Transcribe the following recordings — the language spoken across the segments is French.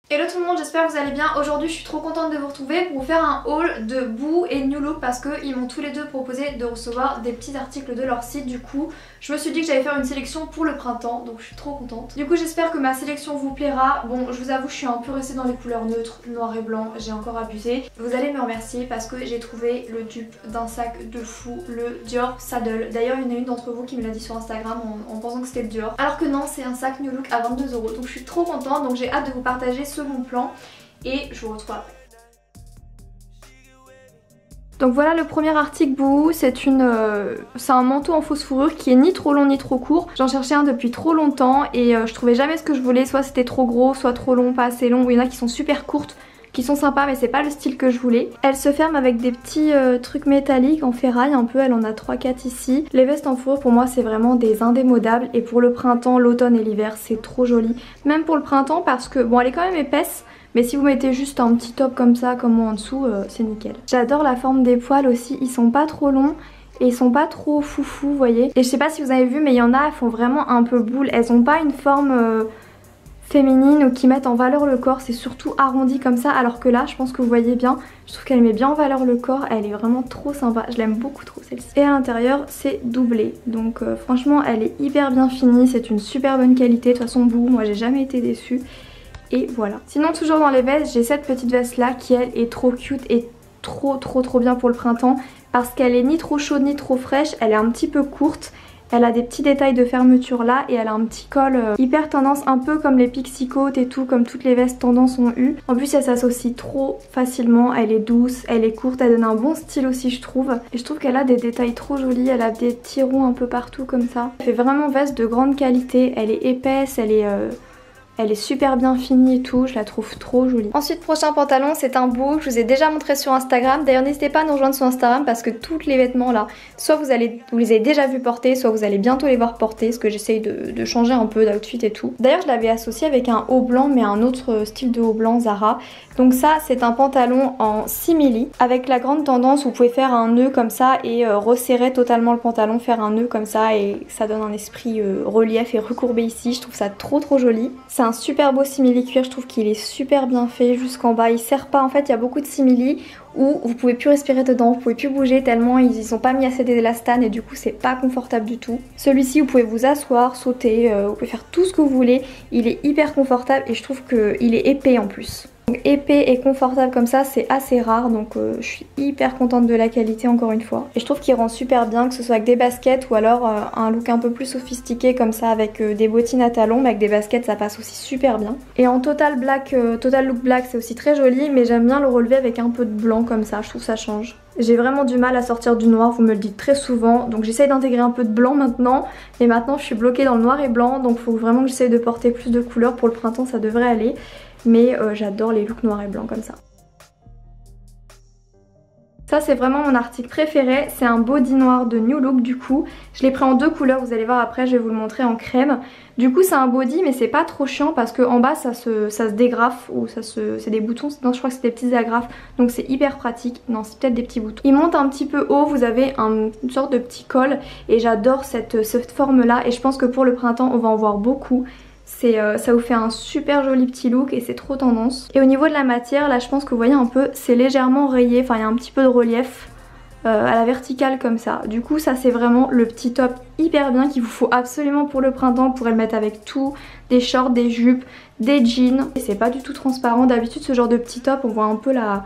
Hello tout le monde, j'espère que vous allez bien. Aujourd'hui je suis trop contente de vous retrouver pour vous faire un haul de Boo et New Look parce qu'ils m'ont tous les deux proposé de recevoir des petits articles de leur site. Du coup je me suis dit que j'allais faire une sélection pour le printemps, donc je suis trop contente. Du coup j'espère que ma sélection vous plaira. Bon, je vous avoue je suis un peu restée dans les couleurs neutres, noir et blanc, j'ai encore abusé. Vous allez me remercier parce que j'ai trouvé le dupe d'un sac de fou, le Dior Saddle. D'ailleurs il y en a une d'entre vous qui me l'a dit sur Instagram en pensant que c'était le Dior, alors que non, c'est un sac New Look à 22 €. Donc je suis trop contente, donc j'ai hâte de vous partager ce bon plan et je vous retrouve après. Donc voilà le premier article Boo, c'est un manteau en fausse fourrure qui est ni trop long ni trop court. J'en cherchais un depuis trop longtemps et je trouvais jamais ce que je voulais, soit c'était trop gros, soit trop long, pas assez long, ou il y en a qui sont super courtes, qui sont sympas mais c'est pas le style que je voulais. Elle se ferme avec des petits trucs métalliques en ferraille un peu, elle en a 3-4 ici. Les vestes en fourrure pour moi c'est vraiment des indémodables et pour le printemps, l'automne et l'hiver c'est trop joli. Même pour le printemps parce que bon elle est quand même épaisse, mais si vous mettez juste un petit top comme ça, comme moi en dessous, c'est nickel. J'adore la forme des poils aussi, ils sont pas trop longs et ils sont pas trop foufou, vous voyez. Et je sais pas si vous avez vu mais il y en a, elles font vraiment un peu boule, elles ont pas une forme féminine ou qui mettent en valeur le corps, c'est surtout arrondi comme ça, alors que là je pense que vous voyez bien, je trouve qu'elle met bien en valeur le corps, elle est vraiment trop sympa, je l'aime beaucoup trop celle-ci. Et à l'intérieur c'est doublé, donc franchement elle est hyper bien finie, c'est une super bonne qualité, de toute façon Boo, moi j'ai jamais été déçue. Et voilà. Sinon toujours dans les vestes, j'ai cette petite veste là qui elle est trop cute et trop bien pour le printemps parce qu'elle est ni trop chaude ni trop fraîche, elle est un petit peu courte. Elle a des petits détails de fermeture là et elle a un petit col hyper tendance, un peu comme les pixie coats et tout, comme toutes les vestes tendance ont eu. En plus elle s'associe trop facilement, elle est douce, elle est courte, elle donne un bon style aussi je trouve. Et je trouve qu'elle a des détails trop jolis, elle a des petits ronds un peu partout comme ça. Elle fait vraiment veste de grande qualité, elle est épaisse, elle est super bien finie et tout, je la trouve trop jolie. Ensuite, prochain pantalon, c'est un Boo, je vous ai déjà montré sur Instagram. D'ailleurs, n'hésitez pas à nous rejoindre sur Instagram parce que tous les vêtements là, soit vous les avez déjà vus porter, soit vous allez bientôt les voir porter, parce que j'essaye de changer un peu d'outfit et tout. D'ailleurs, je l'avais associé avec un haut blanc, mais un autre style de haut blanc Zara. Donc ça, c'est un pantalon en simili, avec la grande tendance où vous pouvez faire un nœud comme ça et resserrer totalement le pantalon, faire un nœud comme ça et ça donne un esprit relief et recourbé ici. Je trouve ça trop joli. C'est un super beau simili cuir, je trouve qu'il est super bien fait jusqu'en bas, il serre pas, en fait il y a beaucoup de simili où vous pouvez plus respirer dedans, vous pouvez plus bouger tellement ils y sont pas mis assez d'élastane et du coup c'est pas confortable du tout. Celui-ci vous pouvez vous asseoir, sauter, vous pouvez faire tout ce que vous voulez, il est hyper confortable et je trouve qu'il est épais en plus. Donc épais et confortable comme ça c'est assez rare, donc je suis hyper contente de la qualité encore une fois. Et je trouve qu'il rend super bien, que ce soit avec des baskets ou alors un look un peu plus sophistiqué comme ça avec des bottines à talons, mais avec des baskets ça passe aussi super bien. Et en total look black c'est aussi très joli, mais j'aime bien le relever avec un peu de blanc comme ça, je trouve ça change. J'ai vraiment du mal à sortir du noir, vous me le dites très souvent, donc j'essaye d'intégrer un peu de blanc maintenant, mais maintenant je suis bloquée dans le noir et blanc, donc il faut vraiment que j'essaye de porter plus de couleurs. Pour le printemps ça devrait aller. Mais j'adore les looks noirs et blancs comme ça. Ça c'est vraiment mon article préféré, c'est un body noir de New Look du coup. Je l'ai pris en deux couleurs, vous allez voir après, je vais vous le montrer en crème. Du coup c'est un body mais c'est pas trop chiant parce qu'en bas ça se dégrafe ou c'est des boutons, non je crois que c'est des petits agrafes donc c'est hyper pratique. Non c'est peut-être des petits boutons. Il monte un petit peu haut, vous avez une sorte de petit col et j'adore cette forme là et je pense que pour le printemps on va en voir beaucoup. Ça vous fait un super joli petit look et c'est trop tendance. Et au niveau de la matière, là je pense que vous voyez un peu, c'est légèrement rayé, enfin il y a un petit peu de relief à la verticale comme ça. Du coup ça c'est vraiment le petit top hyper bien qu'il vous faut absolument pour le printemps. Vous pourrez le mettre avec tout, des shorts, des jupes, des jeans. Et c'est pas du tout transparent, d'habitude ce genre de petit top on voit un peu la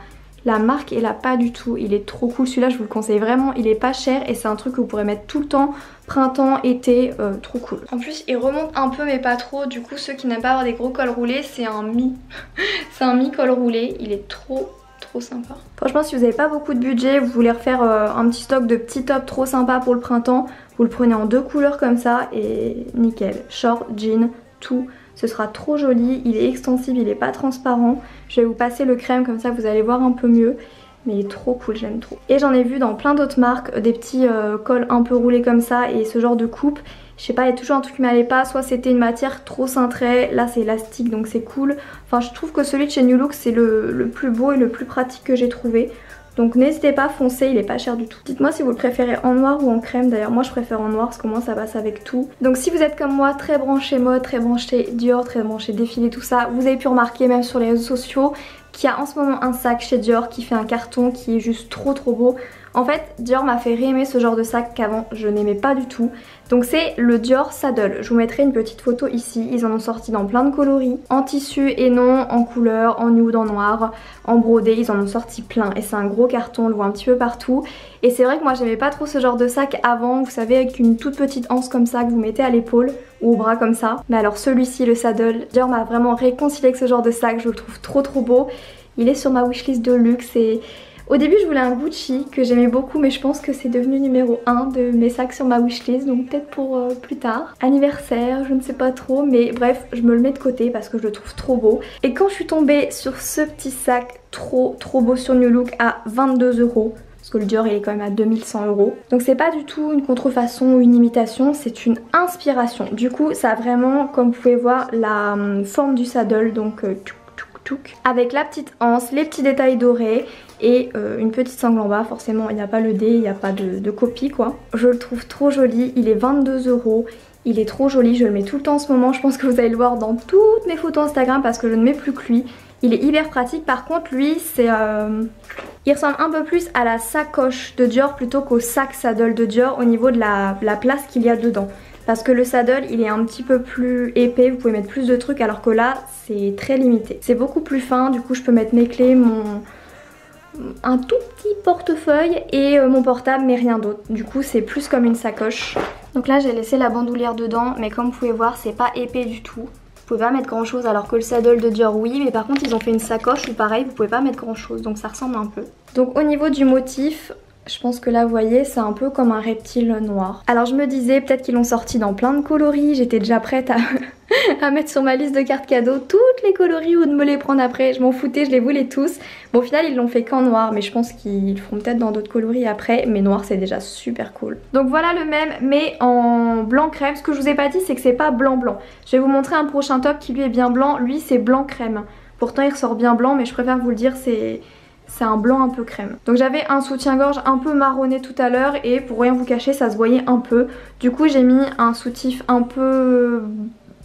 marque et là pas du tout, il est trop cool, celui-là je vous le conseille vraiment, il est pas cher et c'est un truc que vous pourrez mettre tout le temps, printemps, été, trop cool. En plus il remonte un peu mais pas trop, du coup ceux qui n'aiment pas avoir des gros cols roulés, c'est un c'est un mi-col roulé, il est trop sympa. Franchement si vous n'avez pas beaucoup de budget, vous voulez refaire un petit stock de petits tops trop sympa pour le printemps, vous le prenez en deux couleurs comme ça et nickel, short, jean, tout. Ce sera trop joli, il est extensible, il est pas transparent. Je vais vous passer le crème comme ça vous allez voir un peu mieux. Mais il est trop cool, j'aime trop. Et j'en ai vu dans plein d'autres marques, des petits cols un peu roulés comme ça et ce genre de coupe. Je sais pas, il y a toujours un truc qui m'allait pas, soit c'était une matière trop cintrée, là c'est élastique donc c'est cool. Enfin je trouve que celui de chez New Look c'est le plus beau et le plus pratique que j'ai trouvé. Donc n'hésitez pas, foncez, il est pas cher du tout. Dites-moi si vous le préférez en noir ou en crème. D'ailleurs moi je préfère en noir parce que moi ça passe avec tout. Donc si vous êtes comme moi très branché mode, très branché Dior, très branché défilé, tout ça, vous avez pu remarquer même sur les réseaux sociaux qu'il y a en ce moment un sac chez Dior qui fait un carton qui est juste trop beau. En fait Dior m'a fait réaimer ce genre de sac qu'avant je n'aimais pas du tout. Donc c'est le Dior Saddle. Je vous mettrai une petite photo ici. Ils en ont sorti dans plein de coloris. En tissu et non, en couleur, en nude, en noir, en brodé. Ils en ont sorti plein et c'est un gros carton, on le voit un petit peu partout. Et c'est vrai que moi j'aimais pas trop ce genre de sac avant. Vous savez, avec une toute petite anse comme ça que vous mettez à l'épaule ou au bras comme ça. Mais alors celui-ci, le Saddle, Dior m'a vraiment réconcilié avec ce genre de sac. Je le trouve trop beau. Il est sur ma wishlist de luxe et... Au début je voulais un Gucci que j'aimais beaucoup mais je pense que c'est devenu numéro 1 de mes sacs sur ma wishlist, donc peut-être pour plus tard. Anniversaire, je ne sais pas trop, mais bref je me le mets de côté parce que je le trouve trop beau. Et quand je suis tombée sur ce petit sac trop beau sur New Look à 22 €, parce que le Dior il est quand même à 2100 €. Donc c'est pas du tout une contrefaçon ou une imitation, c'est une inspiration. Du coup ça a vraiment, comme vous pouvez voir, la forme du saddle, donc avec la petite anse, les petits détails dorés et une petite sangle en bas. Forcément il n'y a pas le D, il n'y a pas de copie quoi. Je le trouve trop joli, il est 22 €. Il est trop joli, je le mets tout le temps en ce moment. Je pense que vous allez le voir dans toutes mes photos Instagram parce que je ne mets plus que lui. Il est hyper pratique. Par contre lui c'est... il ressemble un peu plus à la sacoche de Dior plutôt qu'au sac saddle de Dior au niveau de la place qu'il y a dedans. Parce que le saddle il est un petit peu plus épais, vous pouvez mettre plus de trucs alors que là c'est très limité. C'est beaucoup plus fin, du coup je peux mettre mes clés, un tout petit portefeuille et mon portable mais rien d'autre. Du coup c'est plus comme une sacoche. Donc là j'ai laissé la bandoulière dedans mais comme vous pouvez voir c'est pas épais du tout. Vous pouvez pas mettre grand chose alors que le saddle de Dior oui, mais par contre ils ont fait une sacoche où pareil vous pouvez pas mettre grand chose, donc ça ressemble un peu. Donc au niveau du motif, je pense que là vous voyez c'est un peu comme un reptile noir. Alors je me disais peut-être qu'ils l'ont sorti dans plein de coloris, j'étais déjà prête à mettre sur ma liste de cartes cadeaux toutes les coloris ou de me les prendre après, je m'en foutais, je les voulais tous. Bon au final ils l'ont fait qu'en noir mais je pense qu'ils le feront peut-être dans d'autres coloris après, mais noir c'est déjà super cool. Donc voilà le même mais en blanc crème. Ce que je vous ai pas dit c'est que c'est pas blanc. Je vais vous montrer un prochain top qui lui est bien blanc, lui c'est blanc crème. Pourtant il ressort bien blanc mais je préfère vous le dire, c'est un blanc un peu crème. Donc j'avais un soutien-gorge un peu marronné tout à l'heure et pour rien vous cacher ça se voyait un peu. Du coup j'ai mis un soutif un peu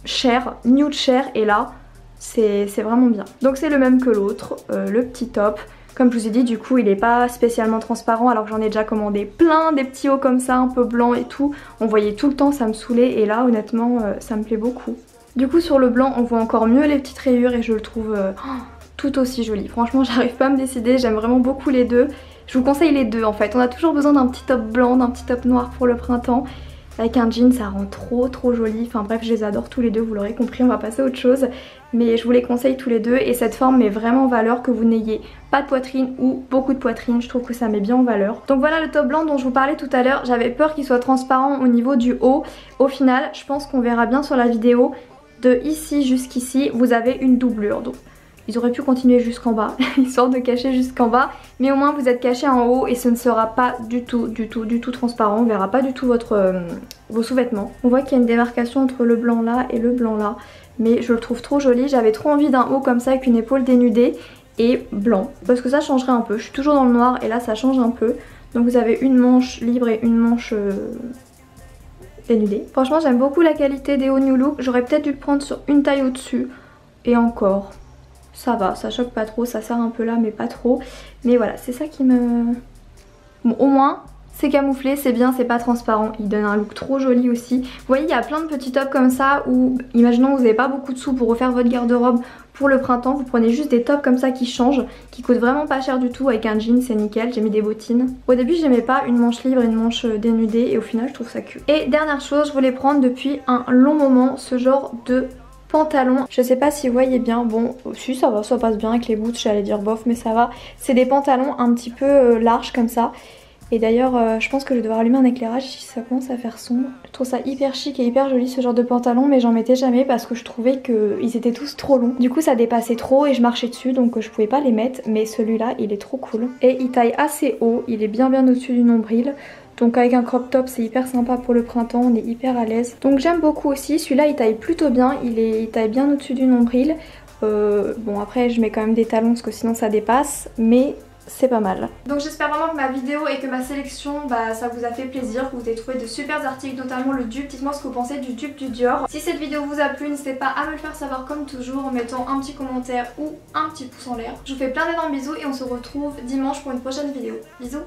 cher, nude cher et là c'est vraiment bien. Donc c'est le même que l'autre, le petit top. Comme je vous ai dit du coup il est pas spécialement transparent alors que j'en ai déjà commandé plein des petits hauts comme ça un peu blancs et tout. On voyait tout le temps, ça me saoulait et là honnêtement ça me plaît beaucoup. Du coup sur le blanc on voit encore mieux les petites rayures et je le trouve... tout aussi joli. Franchement j'arrive pas à me décider, j'aime vraiment beaucoup les deux. Je vous conseille les deux en fait. On a toujours besoin d'un petit top blanc, d'un petit top noir pour le printemps. Avec un jean ça rend trop joli. Enfin bref je les adore tous les deux, vous l'aurez compris, on va passer à autre chose. Mais je vous les conseille tous les deux et cette forme met vraiment en valeur que vous n'ayez pas de poitrine ou beaucoup de poitrine. Je trouve que ça met bien en valeur. Donc voilà le top blanc dont je vous parlais tout à l'heure. J'avais peur qu'il soit transparent au niveau du haut. Au final je pense qu'on verra bien sur la vidéo. De ici jusqu'ici vous avez une doublure. Donc ils auraient pu continuer jusqu'en bas, histoire de cacher jusqu'en bas. Mais au moins vous êtes caché en haut et ce ne sera pas du tout transparent. On verra pas du tout vos sous-vêtements. On voit qu'il y a une démarcation entre le blanc là et le blanc là. Mais je le trouve trop joli. J'avais trop envie d'un haut comme ça avec une épaule dénudée et blanc. Parce que ça changerait un peu. Je suis toujours dans le noir et là ça change un peu. Donc vous avez une manche libre et une manche... dénudée. Franchement j'aime beaucoup la qualité des hauts New Look. J'aurais peut-être dû le prendre sur une taille au-dessus. Et encore... ça va, ça choque pas trop, ça sert un peu là mais pas trop. Mais voilà, c'est ça qui me... Bon, au moins, c'est camouflé, c'est bien, c'est pas transparent. Il donne un look trop joli aussi. Vous voyez, il y a plein de petits tops comme ça où, imaginons que vous n'avez pas beaucoup de sous pour refaire votre garde-robe pour le printemps. Vous prenez juste des tops comme ça qui changent, qui coûtent vraiment pas cher du tout. Avec un jean, c'est nickel. J'ai mis des bottines. Au début, j'aimais pas une manche libre et une manche dénudée et au final, je trouve ça cute. Et dernière chose, je voulais prendre depuis un long moment ce genre de... pantalons. Je sais pas si vous voyez bien, bon si ça va, ça passe bien avec les boots, j'allais dire bof mais ça va. C'est des pantalons un petit peu larges comme ça. Et d'ailleurs je pense que je vais devoir allumer un éclairage si ça commence à faire sombre. Je trouve ça hyper chic et hyper joli ce genre de pantalon mais j'en mettais jamais parce que je trouvais qu'ils étaient tous trop longs. Du coup ça dépassait trop et je marchais dessus donc je pouvais pas les mettre, mais celui-là il est trop cool. Et il taille assez haut, il est bien au-dessus du nombril. Donc avec un crop top c'est hyper sympa pour le printemps, on est hyper à l'aise. Donc j'aime beaucoup aussi, celui-là il taille plutôt bien, il taille bien au-dessus du nombril. Bon après je mets quand même des talons parce que sinon ça dépasse, mais c'est pas mal. Donc j'espère vraiment que ma vidéo et que ma sélection, ça vous a fait plaisir, que vous avez trouvé de super articles, notamment le dupe. Dites-moi ce que vous pensez du dupe du Dior. Si cette vidéo vous a plu, n'hésitez pas à me le faire savoir comme toujours en mettant un petit commentaire ou un petit pouce en l'air. Je vous fais plein d'énormes bisous et on se retrouve dimanche pour une prochaine vidéo. Bisous.